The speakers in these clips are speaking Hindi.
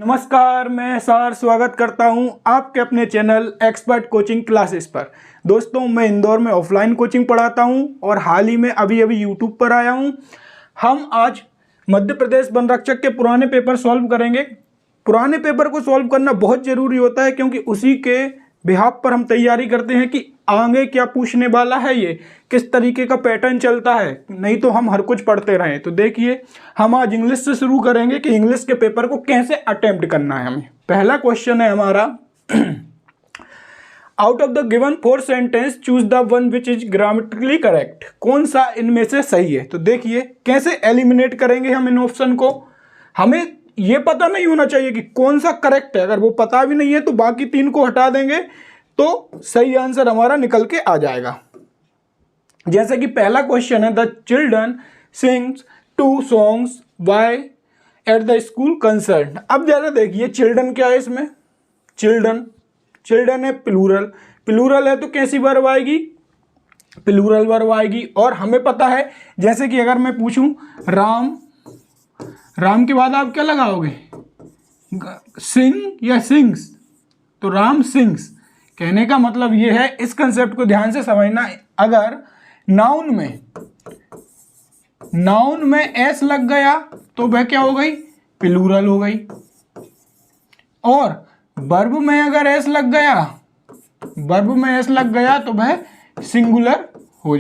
नमस्कार, मैं सर स्वागत करता हूं आपके अपने चैनल एक्सपर्ट कोचिंग क्लासेस पर। दोस्तों, मैं इंदौर में ऑफलाइन कोचिंग पढ़ाता हूं और हाल ही में अभी यूट्यूब पर आया हूं। हम आज मध्य प्रदेश वन रक्षक के पुराने पेपर सॉल्व करेंगे। पुराने पेपर को सॉल्व करना बहुत ज़रूरी होता है क्योंकि उसी के बिहाफ पर हम तैयारी करते हैं कि आगे क्या पूछने वाला है, ये किस तरीके का पैटर्न चलता है, नहीं तो हम हर कुछ पढ़ते रहें। तो देखिए, हम आज इंग्लिश से शुरू करेंगे कि इंग्लिश के पेपर को कैसे अटेम्प्ट करना है हमें। पहला क्वेश्चन है हमारा, out of the given 4 sentence choose the one which is grammatically correct. कौन सा इनमें से सही है। तो देखिए कैसे एलिमिनेट करेंगे हम इन ऑप्शन को। हमें ये पता नहीं होना चाहिए कि कौन सा करेक्ट है। अगर वो पता भी नहीं है तो बाकी 3 को हटा देंगे तो सही आंसर हमारा निकल के आ जाएगा। जैसे कि पहला क्वेश्चन है, the children sings 2 songs why eight the school concern. अब जरा देखिए चिल्ड्रन क्या है इसमें। चिल्ड्रन है प्लूरल है तो कैसी वर्ब आएगी, प्लूरल वर्ब आएगी। और हमें पता है, जैसे कि अगर मैं पूछूं राम के बाद आप क्या लगाओगे, सिंग या सिंग्स, तो राम सिंग्स। कहने का मतलब ये है, इस कंसेप्ट को ध्यान से समझना। अगर नाउन में एस लग गया तो वह क्या हो गई, प्लूरल हो गई। और वर्ब में अगर एस लग गया तो वह सिंगुलर हो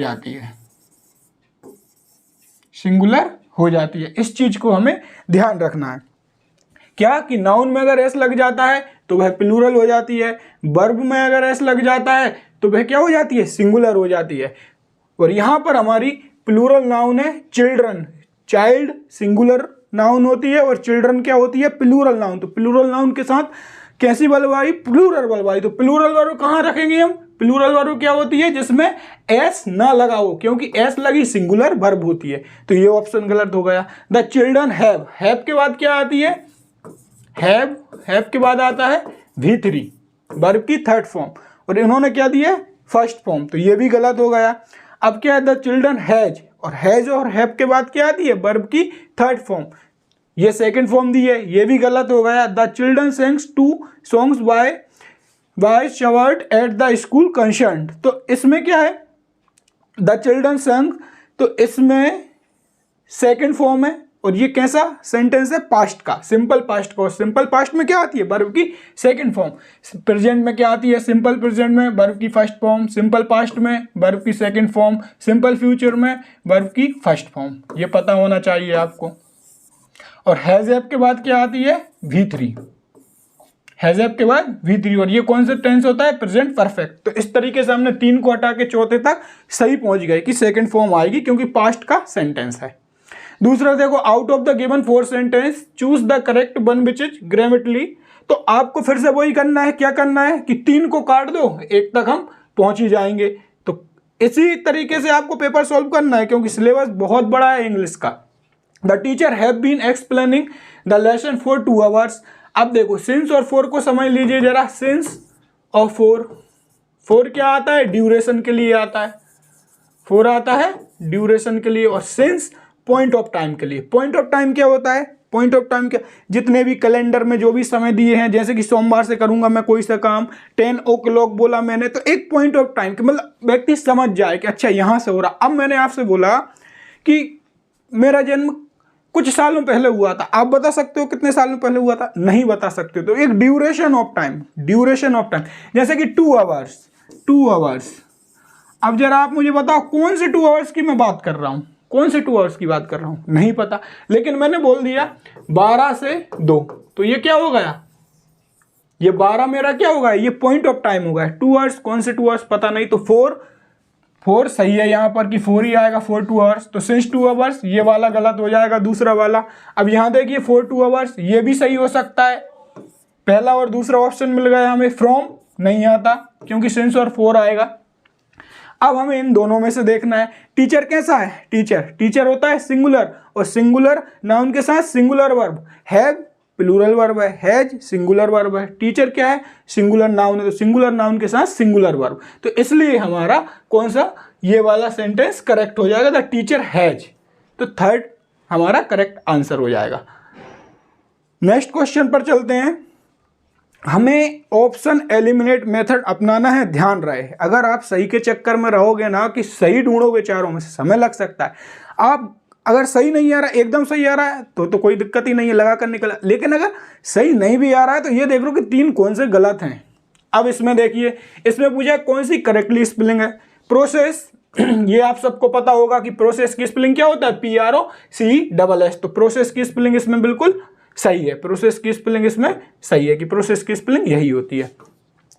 जाती है। इस चीज को हमें ध्यान रखना है क्या, कि नाउन में अगर एस लग जाता है तो वह प्लूरल हो जाती है, वर्ब में अगर एस लग जाता है तो वह क्या हो जाती है, सिंगुलर हो जाती है। और यहां पर हमारी प्लूरल नाउन है चिल्ड्रन, चाइल्ड सिंगुलर नाउन होती है और चिल्ड्रन क्या होती है, प्लूरल नाउन। तो प्लूरल नाउन के साथ कैसी वर्ब आई, प्लूरल वर्ब आई। तो प्लूरल वर्ब कहां रखेंगे हम, प्लूरल वर्ब क्या होती है जिसमें एस ना लगा हो, क्योंकि एस लगी सिंगुलर वर्ब होती है। तो ये ऑप्शन गलत हो गया। द चिल्ड्रन हैव के बाद क्या आती है, हैव के बाद आता है V3, वर्ब की 3rd फॉर्म, और इन्होंने क्या दिया, 1st फॉर्म। तो ये भी गलत हो गया। अब क्या है, द चिल्ड्रन हैज और हैव के बाद क्या आती है, वर्ब की 3rd फॉर्म, ये 2nd फॉर्म दी है, ये भी गलत हो गया। The children sings 2 songs by Schubert at the school concern. तो इसमें क्या है, द चिल्ड्रन संग, तो इसमें 2nd फॉर्म है और ये कैसा सेंटेंस है, पास्ट का, सिंपल पास्ट का। और सिंपल पास्ट में क्या आती है, वर्ब की 2nd फॉर्म। प्रेजेंट में क्या आती है, सिंपल प्रेजेंट में वर्ब की 1st फॉर्म, सिंपल पास्ट में वर्ब की 2nd फॉर्म, सिंपल फ्यूचर में वर्ब की 1st फॉर्म। ये पता होना चाहिए आपको। और हैज एप के बाद क्या आती है, V3, हैज एप के बाद V3। और ये कौन सा टेंस होता है, प्रेजेंट परफेक्ट। तो इस तरीके से हमने 3 को हटा के चौथे तक सही पहुंच गए कि 2nd फॉर्म आएगी, क्योंकि पास्ट का सेंटेंस है। दूसरा देखो, out of the given 4 sentence choose the correct one which is grammatically. तो आपको फिर से वही करना है, क्या करना है कि 3 को काट दो, 1 तक हम पहुंच ही जाएंगे। तो इसी तरीके से आपको पेपर सॉल्व करना है, क्योंकि सिलेबस बहुत बड़ा है इंग्लिश का। The teacher have been explaining the lesson for 2 hours. अब देखो, सिंस और फॉर को समझ लीजिए जरा। सिंस और फोर क्या आता है, ड्यूरेशन के लिए आता है, 4 आता है ड्यूरेशन के लिए, और सिंस पॉइंट ऑफ टाइम के लिए। पॉइंट ऑफ टाइम क्या होता है, पॉइंट ऑफ टाइम क्या, जितने भी कैलेंडर में जो भी समय दिए हैं, जैसे कि सोमवार से करूंगा मैं कोई सा काम, 10 o'clock बोला मैंने, तो एक पॉइंट ऑफ टाइम, मतलब व्यक्ति समझ जाए कि अच्छा यहां से हो रहा। अब मैंने आपसे बोला कि मेरा जन्म कुछ सालों पहले हुआ था, आप बता सकते हो कितने सालों पहले हुआ था, नहीं बता सकते। तो एक ड्यूरेशन ऑफ टाइम, जैसे कि 2 आवर्स। अब जरा आप मुझे बताओ कौन से 2 आवर्स की मैं बात कर रहा हूं, कौन से 2 आवर्स की बात कर रहा हूं, नहीं पता। लेकिन मैंने बोल दिया 12 से 2, तो ये क्या हो गया, ये 12 मेरा क्या होगा, ये पॉइंट ऑफ टाइम होगा। 2 आवर्स, कौन से 2 आवर्स पता नहीं, तो 4 सही है यहाँ पर कि 4 ही आएगा, 4 2 आवर्स। तो सिंस 2 आवर्स, ये वाला गलत हो जाएगा, दूसरा वाला। अब यहाँ देखिए 4 2 आवर्स, ये भी सही हो सकता है, पहला और दूसरा ऑप्शन मिल गया हमें। फ्रॉम नहीं आता, क्योंकि सिंस और 4 आएगा। अब हमें इन दोनों में से देखना है। टीचर कैसा है, टीचर होता है सिंगुलर, और सिंगुलर नाउन के साथ singular verb. Have plural verb है, हैज सिंगुलर वर्ब है। टीचर क्या है, सिंगुलर नाउन है, तो सिंगुलर नाउन के साथ सिंगुलर वर्ब। तो इसलिए हमारा कौन सा, ये वाला सेंटेंस करेक्ट हो जाएगा, द टीचर हैज। तो 3rd हमारा करेक्ट आंसर हो जाएगा। नेक्स्ट क्वेश्चन पर चलते हैं। हमें ऑप्शन एलिमिनेट मेथड अपनाना है, ध्यान रहे। अगर आप सही के चक्कर में रहोगे ना कि सही ढूंढोगे चारों में से, समय लग सकता है। आप अगर सही नहीं आ रहा, एकदम सही आ रहा है तो कोई दिक्कत ही नहीं है, लगा कर निकला। लेकिन अगर सही नहीं भी आ रहा है तो ये देख लो कि 3 कौन से गलत हैं। अब इसमें देखिए, इसमें पूछा कौन सी करेक्टली स्पेलिंग है। प्रोसेस, ये आप सबको पता होगा कि प्रोसेस की स्पेलिंग क्या होता है, PROCESS। तो प्रोसेस की स्पेलिंग इसमें बिल्कुल सही है। प्रोसेस की स्पेलिंग इसमें सही है कि प्रोसेस की स्पेलिंग यही होती है।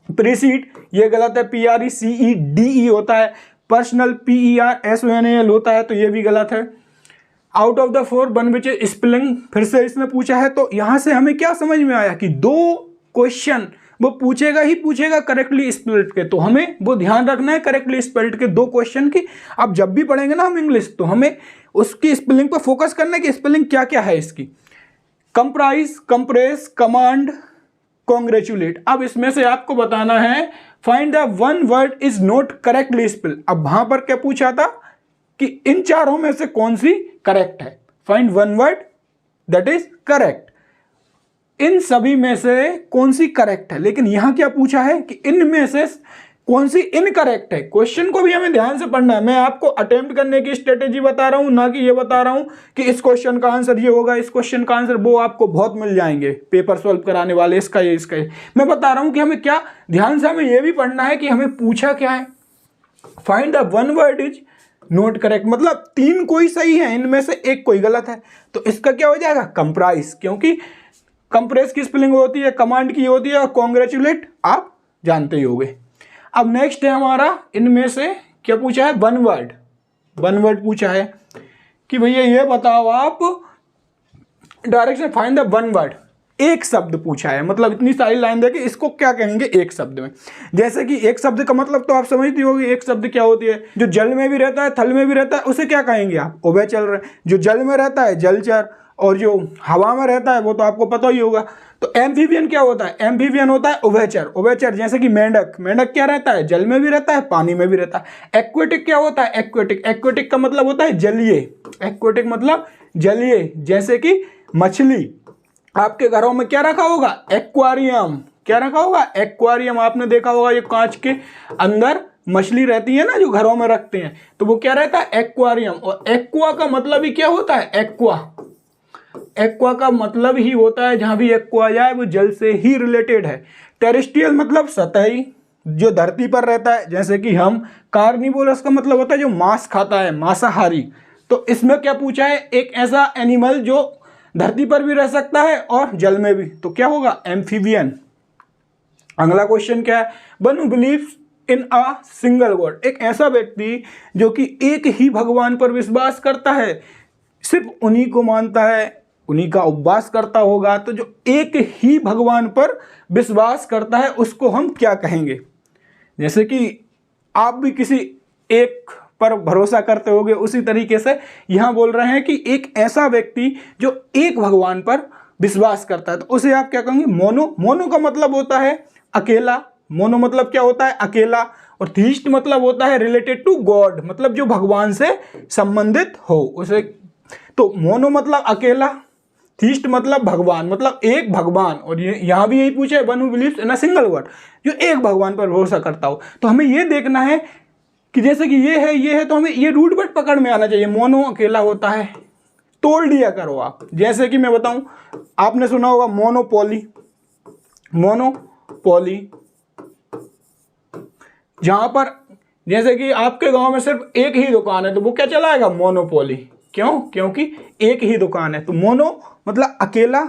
प्रीसीड, ये गलत है, PRECEDE होता है। पर्सनल, PERSONAL होता है, तो ये भी गलत है। Out of the 4 one which spelling, फिर से इसने पूछा है। तो यहां से हमें क्या समझ में आया कि 2 क्वेश्चन वो पूछेगा ही पूछेगा करेक्टली स्पेल्ड के, तो हमें वो ध्यान रखना है करेक्टली स्पेल्ड के 2 क्वेश्चन की। अब जब भी पढ़ेंगे ना हम इंग्लिश, तो हमें उसकी स्पेलिंग पर फोकस करना है कि स्पेलिंग क्या क्या है इसकी। Comprise, compress, command, congratulate. अब इसमें से आपको बताना है find the one word is not correctly spelled. अब वहां पर क्या पूछा था कि इन चारों में से कौन सी करेक्ट है। Find one word that is correct, इन सभी में से कौन सी करेक्ट है। लेकिन यहां क्या पूछा है कि इनमें से कौन सी इनकरेक्ट है। क्वेश्चन को भी हमें ध्यान से पढ़ना है। मैं आपको अटेम्प्ट करने की स्ट्रेटेजी बता रहा हूं, ना कि ये बता रहा हूं कि इस क्वेश्चन का आंसर ये होगा, इस क्वेश्चन का आंसर वो। आपको बहुत मिल जाएंगे पेपर सॉल्व कराने वाले, इसका ये, इसका ये। मैं बता रहा हूं कि हमें क्या ध्यान से, हमें ये भी पढ़ना है कि हमें पूछा क्या है। Find the one word is not correct, मतलब 3 कोई सही है, इनमें से 1 कोई गलत है। तो इसका क्या हो जाएगा, कंप्राइज, क्योंकि कंप्रेस की स्पेलिंग होती है, कमांड की होती है, और कॉन्ग्रेचुलेट आप जानते ही होंगे। अब नेक्स्ट है हमारा, इनमें से क्या पूछा है, वन वर्ड। वन वर्ड पूछा है कि भैया ये बताओ आप direction find the one word. एक शब्द पूछा है, मतलब इतनी सारी लाइन देके इसको क्या कहेंगे एक शब्द में। जैसे कि एक शब्द का मतलब तो आप समझती होगी, एक शब्द क्या होती है, जो जल में भी रहता है, थल में भी रहता है, उसे क्या कहेंगे आप, उभयचर रहे। जो जल में रहता है जलचर, और जो हवा में रहता है वो तो आपको पता ही होगा। तो एम्फीबियन क्या होता है, एम्फीबियन होता है उभयचर। उभयचर जैसे कि मेंढक, मेंढक क्या रहता है, जल में भी रहता है, पानी में भी रहता है। एक्वेटिक क्या होता है, एक्वेटिक, एक्वेटिक का मतलब होता है जलीय। एक्वेटिक मतलब जलीय, जैसे कि मछली। आपके घरों में क्या रखा होगा, एक्वारियम। क्या रखा होगा, एक्वारियम। आपने देखा होगा ये कांच के अंदर मछली रहती है ना, जो घरों में रखते हैं, तो वो क्या रहता है, एक्वारियम। और एक्वा का मतलब ही क्या होता है, एक्वा। एक्वा का मतलब ही होता है, जहां भी एक्वा जाए वो जल से ही रिलेटेड है। टेरेस्ट्रियल मतलब सतही, जो धरती पर रहता है, जैसे कि हम। कार्निवोरस का मतलब होता है जो मांस खाता है, मांसाहारी। तो इसमें क्या पूछा है, एक ऐसा एनिमल जो धरती पर भी रह सकता है और जल में भी, तो क्या होगा, एम्फीबियन। अगला क्वेश्चन क्या है, one who believes in a single God. एक ऐसा व्यक्ति जो कि एक ही भगवान पर विश्वास करता है, सिर्फ उन्हीं को मानता है, उन्हीं का उपवास करता होगा। तो जो एक ही भगवान पर विश्वास करता है उसको हम क्या कहेंगे। जैसे कि आप भी किसी एक पर भरोसा करते होगे, उसी तरीके से यहां बोल रहे हैं कि एक ऐसा व्यक्ति जो एक भगवान पर विश्वास करता है, तो उसे आप क्या कहेंगे, मोनो। मोनो का मतलब होता है अकेला। मोनो मतलब क्या होता है, अकेला। और थीस्ट मतलब होता है रिलेटेड टू गॉड, मतलब जो भगवान से संबंधित हो उसे। तो मोनो मतलब अकेला, थीस्ट मतलब भगवान, मतलब एक भगवान। और ये यहां भी यही पूछा है, one who believes in a single God, जो एक भगवान पर भरोसा करता हो। तो हमें ये देखना है कि जैसे कि ये है, तो हमें ये रूट वर्ड पकड़ में आना चाहिए। मोनो अकेला होता है, तोड़ दिया करो आप। जैसे कि मैं बताऊं, आपने सुना होगा मोनोपोली। मोनोपोली, जहां पर जैसे कि आपके गांव में सिर्फ एक ही दुकान है, तो वो क्या चलाएगा, मोनोपोली। क्यों, क्योंकि एक ही दुकान है। तो मोनो मतलब अकेला,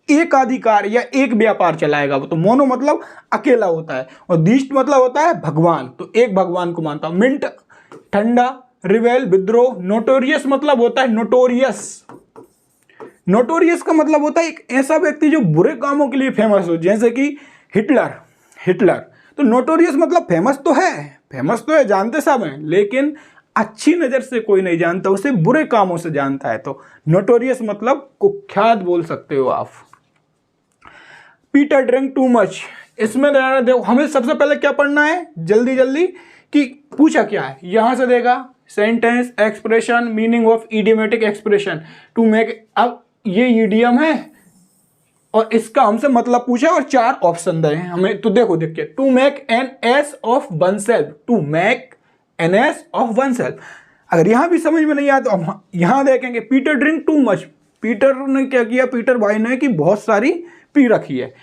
एक अधिकार या एक व्यापार चलाएगा वो, तो मोनो मतलब अकेला होता है। और दीस्ट मतलब होता है भगवान, तो एक भगवान को मानता हूं। मिंट ठंडा, रिवेल विद्रोह। नोटोरियस मतलब होता है नोटोरियस। नोटोरियस का मतलब होता है एक ऐसा व्यक्ति जो बुरे कामों के लिए फेमस हो, जैसे कि हिटलर। हिटलर तो नोटोरियस मतलब फेमस तो है, जानते सब हैं, लेकिन अच्छी नजर से कोई नहीं जानता उसे, बुरे कामों से जानता है। तो नोटोरियस मतलब कुख्यात बोल सकते हो आप। पीटर ड्रिंक टू मच, इसमें देखो हमें सबसे पहले क्या पढ़ना है, जल्दी जल्दी, कि पूछा क्या है। यहां से देगा sentence, expression, meaning of idiomatic expression to make. अब ये ईडियम है, और इसका हमसे मतलब पूछा और 4 ऑप्शन दिए हैं हमें। तो देखो देखिए, to make an ass of oneself, to make an ass of oneself. अगर यहां भी समझ में नहीं आया तो हम यहां देखेंगे, Peter drink too much, Peter ने क्या किया, पीटर भाई ने कि बहुत सारी पी रखी है।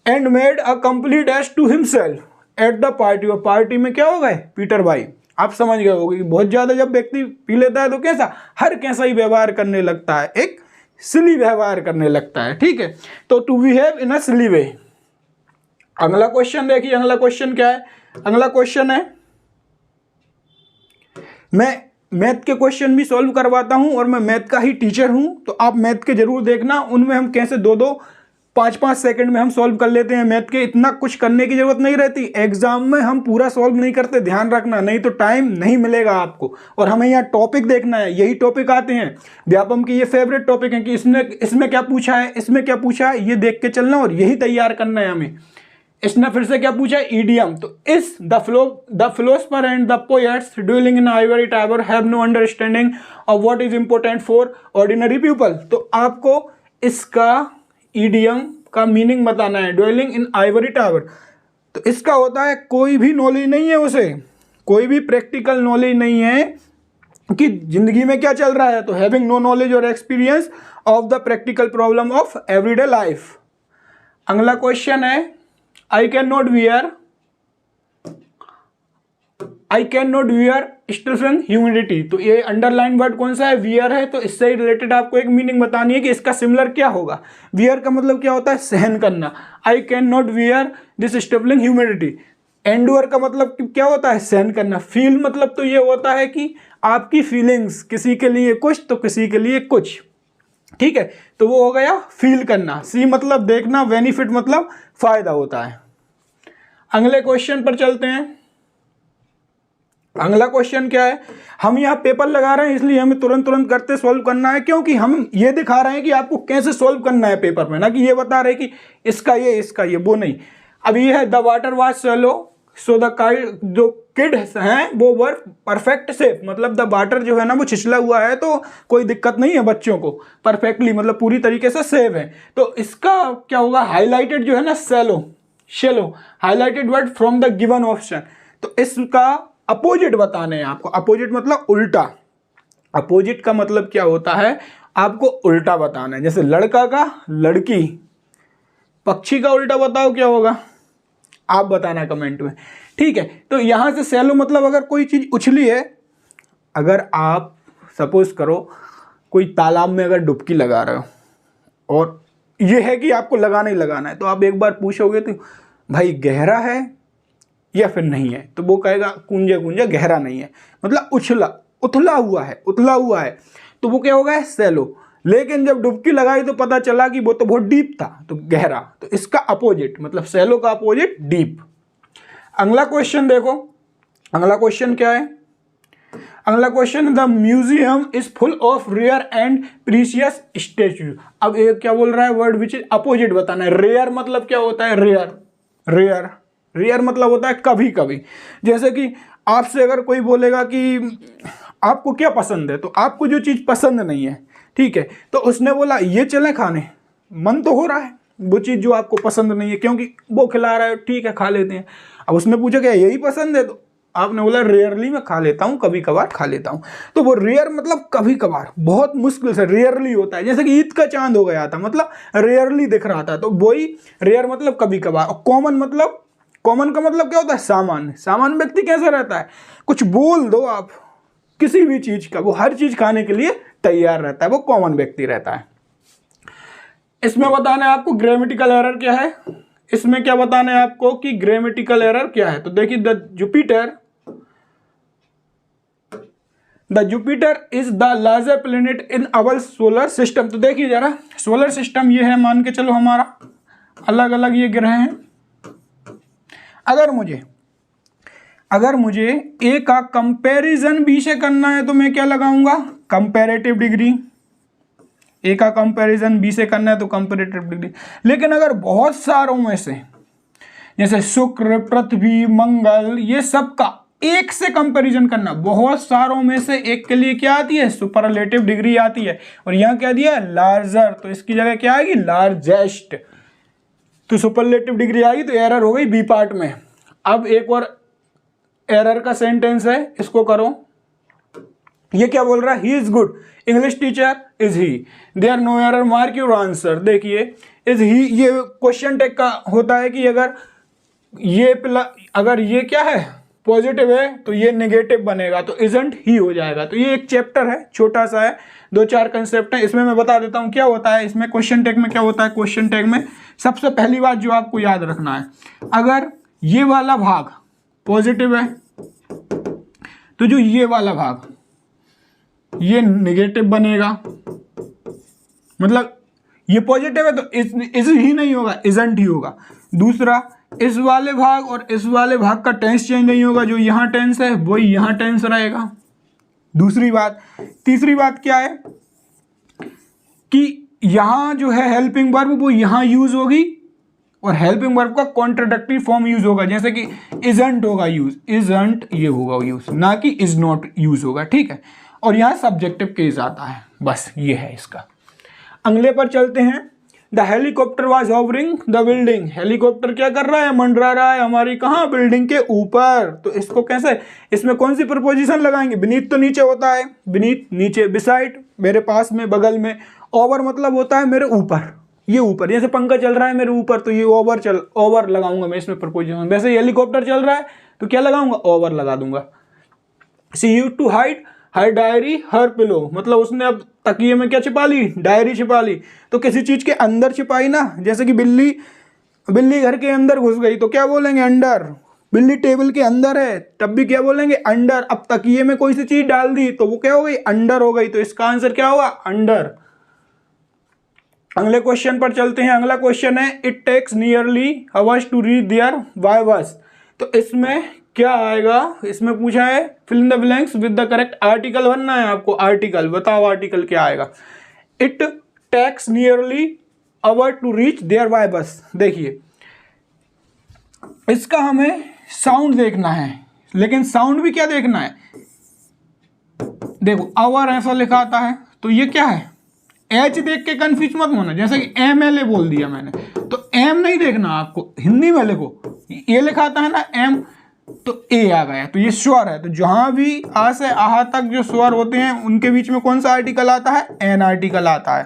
And made a complete ass to himself at the party, और पार्टी में क्या हो गए पीटर भाई, आप समझ गए होगे कि बहुत ज्यादा जब व्यक्ति पी लेता है तो कैसा, हर कैसा ही व्यवहार करने लगता है, एक सिली व्यवहार करने लगता है। ठीक है, तो टू बिहेव इन अ सिली वे। अगला क्वेश्चन देखिए, अगला क्वेश्चन क्या है, अगला क्वेश्चन है, मैं मैथ के क्वेश्चन भी सॉल्व करवाता हूं और मैं मैथ का ही टीचर हूं, तो आप मैथ के जरूर देखना, उनमें हम कैसे 2-2 5-5 सेकंड में हम सॉल्व कर लेते हैं मैथ के, इतना कुछ करने की जरूरत नहीं रहती। एग्जाम में हम पूरा सॉल्व नहीं करते, ध्यान रखना, नहीं तो टाइम नहीं मिलेगा आपको। और हमें यहाँ टॉपिक देखना है, यही टॉपिक आते हैं व्यापम के, ये फेवरेट टॉपिक है कि इसमें क्या पूछा है, इसमें क्या पूछा है, ये देख के चलना और यही तैयार करना है हमें। इसने फिर से क्या पूछा है, ईडियम। तो इस the philosopher and the poets dwelling in ivory tower have no understanding of what is important for ordinary people. तो आपको इसका ईडियम का मीनिंग बताना है, ड्वेलिंग इन आइवरी टावर। तो इसका होता है कोई भी नॉलेज नहीं है उसे, कोई भी प्रैक्टिकल नॉलेज नहीं है कि जिंदगी में क्या चल रहा है। तो हैविंग नो नॉलेज और experience of the practical problem of everyday life. अगला क्वेश्चन है, I cannot wear stiffen humidity. तो ये अंडरलाइन वर्ड कौन सा है, वियर है। तो इससे रिलेटेड आपको एक मीनिंग बतानी है कि इसका सिमिलर क्या होगा। वियर का मतलब क्या होता है, सहन करना। I can not wear this stifling humidity. Endure का मतलब क्या होता है, सहन करना। फील मतलब तो ये होता है कि आपकी फीलिंग्स, किसी के लिए कुछ तो किसी के लिए कुछ। ठीक है, तो वो हो गया फील करना। सी मतलब देखना, बेनिफिट मतलब फायदा होता है। अगले क्वेश्चन पर चलते हैं। अगला क्वेश्चन क्या है, हम यहाँ पेपर लगा रहे हैं इसलिए हमें तुरंत करते सॉल्व करना है, क्योंकि हम ये दिखा रहे हैं कि आपको कैसे सॉल्व करना है पेपर में, ना कि ये बता रहे कि इसका ये वो नहीं। अब ये है the water was shallow so the जो किड्स हैं वो वर परफेक्ट सेफ, मतलब द वाटर जो है ना वो छिछला हुआ है तो कोई दिक्कत नहीं है बच्चों को, परफेक्टली मतलब पूरी तरीके से सेफ है। तो इसका क्या होगा, हाईलाइटेड जो है ना shallow highlighted word from the given option. तो इसका अपोजिट बताने हैं आपको। अपोजिट मतलब उल्टा। अपोजिट का मतलब क्या होता है, आपको उल्टा बताना है। जैसे लड़का का लड़की, पक्षी का उल्टा बताओ क्या होगा, आप बताना कमेंट में। ठीक है, तो यहां से सैलो मतलब अगर कोई चीज उछली है, अगर आप सपोज करो कोई तालाब में अगर डुबकी लगा रहे हो और ये है कि आपको लगाना ही लगाना है, तो आप एक बार पूछोगे तो भाई गहरा है या फिर नहीं है, तो वो कहेगा कुंजा गहरा नहीं है, मतलब उथला हुआ है, तो वो क्या होगा, सैलो। लेकिन जब डुबकी लगाई तो पता चला कि वो तो बहुत डीप था, तो गहरा। तो इसका अपोजिट मतलब सैलो का अपोजिट डीप। अगला क्वेश्चन देखो, अगला क्वेश्चन क्या है, अगला question, the museum is full of rare and precious statue. अब एक क्या बोल रहा है, वर्ड विच इज अपोजिट बताना है। रेयर मतलब क्या होता है, रेयर मतलब होता है कभी कभी। जैसे कि आपसे अगर कोई बोलेगा कि आपको क्या पसंद है, तो आपको जो चीज़ पसंद नहीं है, ठीक है, तो उसने बोला ये चलें खाने, मन तो हो रहा है वो चीज़ जो आपको पसंद नहीं है, क्योंकि वो खिला रहा है, ठीक है खा लेते हैं। अब उसने पूछा क्या यही पसंद है, तो आपने बोला रेयरली मैं खा लेता हूँ, कभी कभार खा लेता हूँ। तो वो रेयर मतलब कभी कभार, बहुत मुश्किल से रेयरली होता है। जैसे कि ईद का चांद हो गया था, मतलब रेयरली दिख रहा था, तो वही रेयर मतलब कभी कभार। और कॉमन का मतलब क्या होता है, सामान्य व्यक्ति कैसा रहता है, कुछ बोल दो आप किसी भी चीज का, वो हर चीज खाने के लिए तैयार रहता है, वो कॉमन व्यक्ति रहता है। इसमें बताना है आपको ग्रामेटिकल एरर क्या है, इसमें क्या बताना है आपको कि ग्रामेटिकल एरर क्या है। तो देखिए the Jupiter is the larger planet in our solar system. तो देखिए जरा, सोलर सिस्टम ये है, मान के चलो हमारा अलग अलग ये ग्रह हैं। अगर मुझे ए का कंपैरिजन बी से करना है तो मैं क्या लगाऊंगा, कंपैरेटिव डिग्री। ए का कंपैरिजन बी से करना है तो कंपैरेटिव डिग्री। लेकिन अगर बहुत सारों में से, जैसे शुक्र, पृथ्वी, मंगल, ये सब का एक से कंपैरिजन करना, बहुत सारों में से एक के लिए क्या आती है, सुपरलेटिव डिग्री आती है। और यहाँ क्या दिया है, लार्जर, तो इसकी जगह क्या आएगी, लार्जेस्ट। तो सुपरलेटिव डिग्री आई तो एरर हो गई बी पार्ट में। अब एक और एरर का सेंटेंस है, इसको करो। ये क्या बोल रहा है, he is good English teacher is he, there no error mark your answer. देखिए इज ही ये क्वेश्चन टैग का होता है कि अगर ये क्या है पॉजिटिव है तो ये नेगेटिव बनेगा, तो इजंट ही हो जाएगा। तो ये एक चैप्टर है, छोटा सा है, 2-4 कंसेप्ट है, इसमें मैं बता देता हूँ क्या होता है। इसमें क्वेश्चन टैग में क्या होता है, क्वेश्चन टैग में सबसे पहली बात जो आपको याद रखना है, अगर ये वाला भाग पॉजिटिव है तो जो ये वाला भाग ये नेगेटिव बनेगा, मतलब ये पॉजिटिव है तो इज ही नहीं होगा, इजंट ही होगा। दूसरा, इस वाले भाग और इस वाले भाग का टेंस चेंज नहीं होगा, जो यहाँ टेंस है वही यहाँ टेंस रहेगा। दूसरी बात। तीसरी बात क्या है कि यहाँ जो है हेल्पिंग वर्ब वो यहाँ यूज होगी और हेल्पिंग वर्ब का कॉन्ट्राडिक्टरी फॉर्म यूज होगा, जैसे कि इजंट होगा यूज, इजंट ये होगा यूज, ना कि इज नॉट यूज होगा, ठीक है। और यहाँ सब्जेक्टिव केस आता है, बस ये है इसका। अगले पर चलते हैं। The helicopter was hovering the building, helicopter क्या कर रहा है, मंडरा रहा है हमारी कहाँ, बिल्डिंग के ऊपर। तो इसको कैसे, इसमें कौन सी प्रपोजिशन लगाएंगे, बीनीथ तो नीचे होता है, बीनीथ नीचे, बिसाइड मेरे पास में बगल में, ओवर मतलब होता है मेरे ऊपर, ये ऊपर, जैसे पंखा चल रहा है मेरे ऊपर तो ये ओवर लगाऊंगा मैं इसमें प्रपोजिशन। वैसे हेलीकॉप्टर चल रहा है तो क्या लगाऊंगा, ओवर लगा दूंगा। See you to hide her diary her pillow, मतलब उसने अब तकिए में क्या छिपा ली, डायरी छिपा ली। तो किसी चीज के अंदर छिपाई ना, जैसे कि बिल्ली घर के अंदर घुस गई तो क्या बोलेंगे, अंडर। बिल्ली टेबल के अंदर है तब भी क्या बोलेंगे, अंडर। अब तकिए में कोई सी चीज डाल दी तो वो क्या हो गई, अंडर हो गई। तो इसका आंसर क्या होगा, अंडर। अगले क्वेश्चन पर चलते हैं। अगला क्वेश्चन है, it takes nearly hours to reach there by bus. तो इसमें क्या आएगा, इसमें पूछा है fill in the blanks with the correct article बनना है आपको। आर्टिकल बताओ, आर्टिकल क्या आएगा। It takes nearly hour to reach there by bus. देखिए इसका हमें साउंड देखना है, लेकिन साउंड भी क्या देखना है, देखो आवर ऐसा लिखा आता है तो ये क्या है, एच देख के कंफ्यूज मत होना, जैसे कि MLA बोल दिया मैंने तो एम नहीं देखना आपको, हिंदी में लिखो, ये लिखा आता है ना एम तो ए आ गया, तो ये स्वर है। तो जहां भी आ से आहा तक जो स्वर होते हैं उनके बीच में कौन सा आर्टिकल आता है, एन आर्टिकल आता है।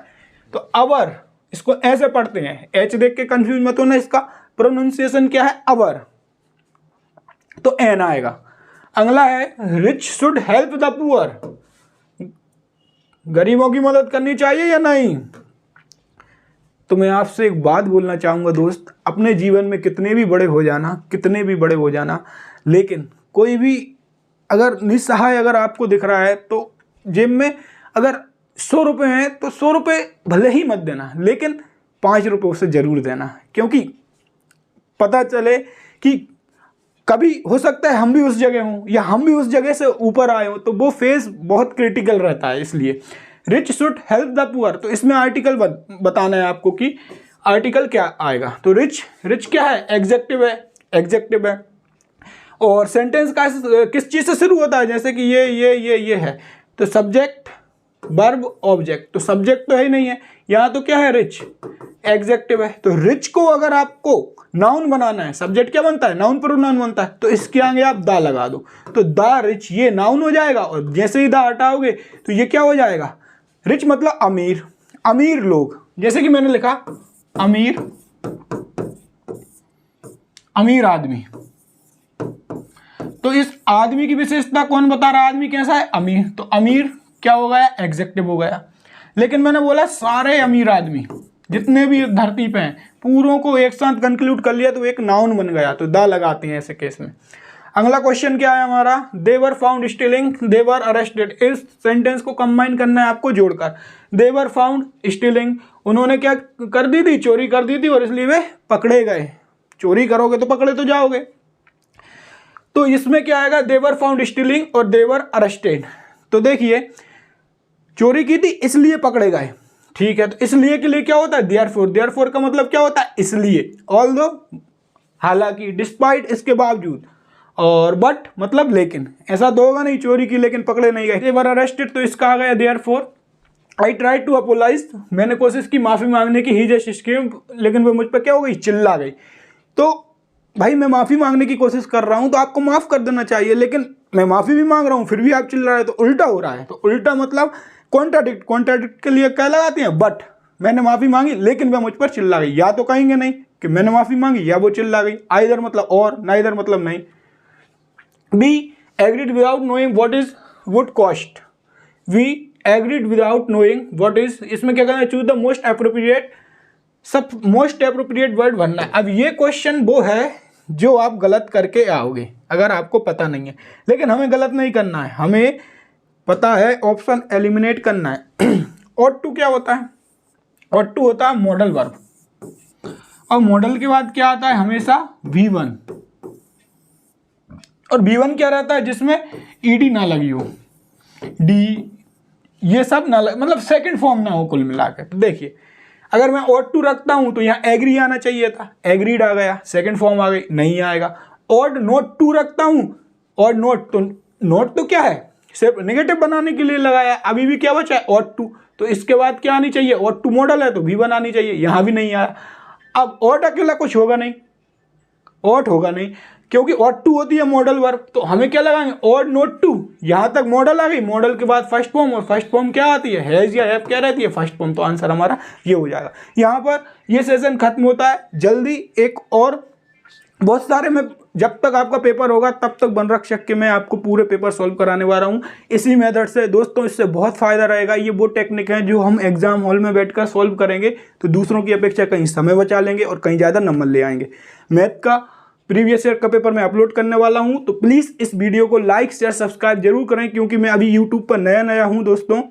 तो अवर इसको ऐसे पढ़ते हैं, एच देख के कंफ्यूज मत होना, इसका प्रोनाउंसिएशन क्या है, अवर, तो एन आएगा। अगला है, rich should help the poor, गरीबों की मदद करनी चाहिए या नहीं। तो मैं आपसे एक बात बोलना चाहूँगा दोस्त, अपने जीवन में कितने भी बड़े हो जाना, लेकिन कोई भी अगर निस्सहाय अगर आपको दिख रहा है तो जेब में अगर 100 रुपये हैं तो 100 रुपये भले ही मत देना, लेकिन 5 रुपये उसे ज़रूर देना, क्योंकि पता चले कि कभी हो सकता है हम भी उस जगह हों या हम भी उस जगह से ऊपर आए हों, तो वो फेज बहुत क्रिटिकल रहता है। इसलिए rich should help the poor, तो इसमें आर्टिकल बताना है आपको कि आर्टिकल क्या आएगा। तो रिच क्या है, एग्जेक्टिव है। और सेंटेंस का किस चीज़ से शुरू होता है, जैसे कि ये है, तो सब्जेक्ट वर्ब ऑब्जेक्ट, तो सब्जेक्ट तो है ही नहीं है यहाँ, तो क्या है, रिच, एग्जेक्टिव है। तो रिच को अगर आपको नाउन बनाना है, सब्जेक्ट क्या बनता है, नाउन प्रोनाउन बनता है, तो इसके आगे आप द लगा दो, तो द रिच ये नाउन हो जाएगा, और जैसे ही द हटाओगे तो ये क्या हो जाएगा, रिच मतलब अमीर, अमीर लोग, जैसे कि मैंने लिखा अमीर आदमी, तो इस आदमी की विशेषता कौन बता रहा है, आदमी कैसा है, अमीर, तो अमीर क्या हो गया, एग्जेक्टिव हो गया। लेकिन मैंने बोला सारे अमीर आदमी जितने भी धरती पे हैं पूरों को एक साथ कंक्लूड कर लिया तो एक नाउन बन गया, तो द लगाते हैं ऐसे केस में। अगला क्वेश्चन क्या है हमारा, they were found stealing they were arrested, इस सेंटेंस को कंबाइन करना है आपको जोड़कर। दे वर फाउंड स्टीलिंग, उन्होंने क्या कर दी थी, चोरी कर दी थी और इसलिए वे पकड़े गए। चोरी करोगे तो पकड़े तो जाओगे, तो इसमें क्या आएगा, दे वर फाउंड स्टीलिंग और दे वर अरेस्टेड। तो देखिए चोरी की थी इसलिए पकड़े गए, ठीक है, तो इसलिए के लिए क्या होता है, देयरफॉर का मतलब क्या होता है, इसलिए, ऑल्दो हालांकि, डिस्पाइट इसके बावजूद, और बट मतलब लेकिन, ऐसा तो होगा नहीं चोरी की लेकिन पकड़े नहीं गए। दे वर अरेस्टेड तो इसका आ गया therefore. I try to apologise, मैंने कोशिश की माफ़ी मांगने की, ही जस्ट स्क्रीम, लेकिन वो मुझ पर क्या हो गई, चिल्ला गई। तो भाई मैं माफ़ी मांगने की कोशिश कर रहा हूँ तो आपको माफ़ कर देना चाहिए, लेकिन मैं माफ़ी भी मांग रहा हूँ फिर भी आप चिल्ला रहे, तो उल्टा हो रहा है। तो उल्टा मतलब कॉन्ट्राडिक्ट, कॉन्ट्राडिक्ट के लिए क्या लगाते हैं, बट। मैंने माफ़ी मांगी लेकिन वह मुझ पर चिल्ला गई, या तो कहेंगे नहीं कि मैंने माफ़ी मांगी या वो चिल्ला गई, आइदर मतलब और, नाइदर मतलब नहीं। We agreed without knowing what is would cost, we agreed without knowing what is, इसमें क्या करना है, चूज द मोस्ट एप्रोप्रिएट, सब मोस्ट एप्रोप्रिएट वर्ड भरना है। अब ये क्वेश्चन वो है जो आप गलत करके आओगे अगर आपको पता नहीं है, लेकिन हमें गलत नहीं करना है, हमें पता है ऑप्शन एलिमिनेट करना है। और टू क्या होता है, और टू होता है मॉडल वर्ब, और मॉडल के बाद क्या आता है हमेशा V1, और V1 क्या रहता है, जिसमें ईडी ना लगी हो, डी ये सब ना मतलब सेकंड फॉर्म ना हो कुल मिलाकर। तो देखिए अगर मैं ऑड टू रखता हूं तो यहाँ एग्री आना चाहिए था, एग्रीड आ गया, सेकंड फॉर्म आ गई, नहीं आएगा। ऑड नोट टू रखता हूं, ऑड नोट, तो नोट तो क्या है, सिर्फ नेगेटिव बनाने के लिए लगाया, अभी भी क्या बचा है, ऑड टू, तो इसके बाद क्या आनी चाहिए, ऑड टू मॉडल है तो V1 आनी चाहिए, यहाँ भी नहीं आया। अब ऑड अकेला कुछ होगा नहीं, ऑड होगा नहीं, क्योंकि ऑड टू होती है मॉडल वर्ब, तो हमें क्या लगाएंगे, ऑड नोट टू, यहां तक मॉडल आ गई, मॉडल के बाद फर्स्ट फॉर्म, और फर्स्ट फॉर्म क्या आती है, हैज या हैव क्या रहती है, फर्स्ट फॉर्म, तो आंसर हमारा ये हो जाएगा। यहाँ पर ये सेशन खत्म होता है, जल्दी एक और बहुत सारे में, जब तक आपका पेपर होगा तब तक बन रख सक के मैं आपको पूरे पेपर सॉल्व कराने वाला हूँ इसी मेथड से। दोस्तों इससे बहुत फ़ायदा रहेगा, ये वो टेक्निक है जो हम एग्जाम हॉल में बैठकर सॉल्व करेंगे तो दूसरों की अपेक्षा कहीं समय बचा लेंगे और कहीं ज़्यादा नंबर ले आएंगे। मैथ का प्रीवियस ईयर का पेपर मैं अपलोड करने वाला हूं, तो प्लीज़ इस वीडियो को लाइक शेयर सब्सक्राइब जरूर करें, क्योंकि मैं अभी यूट्यूब पर नया हूं दोस्तों।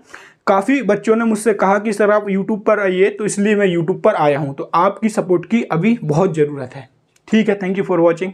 काफ़ी बच्चों ने मुझसे कहा कि सर आप यूट्यूब पर आइए, तो इसलिए मैं यूट्यूब पर आया हूं, तो आपकी सपोर्ट की अभी बहुत ज़रूरत है। ठीक है, थैंक यू फॉर वॉचिंग।